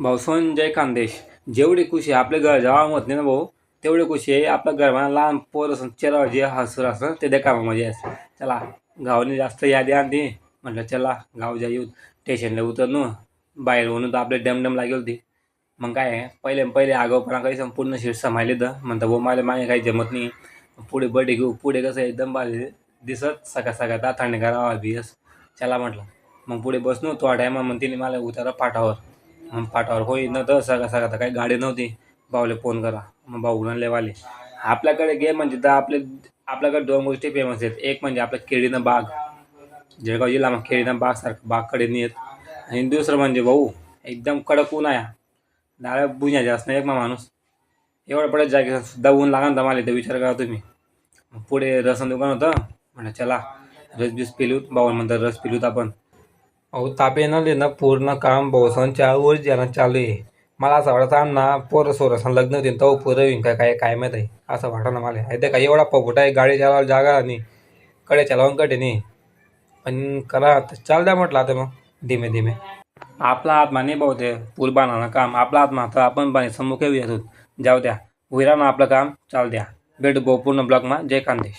भाऊ संजय खानदेश. जेवढी खुशी आपल्या घर जेव्हा होत नाही ना भाऊ, तेवढी खुशी आहे आपल्या घरला लहान पोर असं चेहऱ्यावर जे हसून असं ते देखा म्हणजे असं चला गावाने जास्त यादी आणली. म्हटलं चला गाव जा येऊ स्टेशनला उतरलो. बाहेर म्हणून तर आपले डमडम लागली होती. मग काय आहे, पहिले आगाऊपणा काही संपूर्ण शीट समायले तर म्हणतं भाऊ मला मागे काही जमत नाही. पुढे बर्थडे घेऊ पुढे कसं एकदम भारी दिसत सकाळ सकाळ थंड करावा बिस चला म्हटलं. मग पुढे बसलो थोडा टायमा मग तिने मला उतारा पाठावर. मग पाठावर होई न तर सगळं सगळं तर काही गाडी नव्हती. भाऊला फोन करा मग भाऊ लेवाले आपल्याकडे गेम म्हणजे तर आपल्याकडे दोन गोष्टी फेमस आहेत. एक म्हणजे आपलं केळीनं बाग, जळगाव जिल्हा मग केळीनं बाग सारखं बागकडे नाही येत. आणि दुसरं म्हणजे भाऊ एकदम कडक ऊन आहे. डाळ्या बुंजा जास्त नाही एक मग माणूस एवढं पडत जागे सुद्धा ऊन लागणार तर मला ते विचार करा तुम्ही. मग पुढे रसन दुकान होतं. म्हणलं चला रस बीस पिलूत. भाऊ म्हणतात रस पिलूत आपण. अहो तापे न ना पूर्ण काम भाऊसांच्या वर ज्यांना चालू आहे. मला असं वाटतं ना पोरं सोरं लग्न होतील तो पोरं होईन काय माहीत आहे असं वाटतं ना मला. आहे ते काय एवढा पपोटा आहे गाडी चालवायला जागा नाही कडे चालवून कडे नाही. पण करा चाल द्या म्हटलं आता मग धीमे धीमे. आपला आत्मा नाही भाऊ ते पूल बांधणं काम आपला आत्मा तर आपण बांध सम्मुख येऊ जाऊ द्या होईरा ना आपलं काम चाल द्या. भेटू भाऊ पूर्ण ब्लॉकमा. जय खानदेश.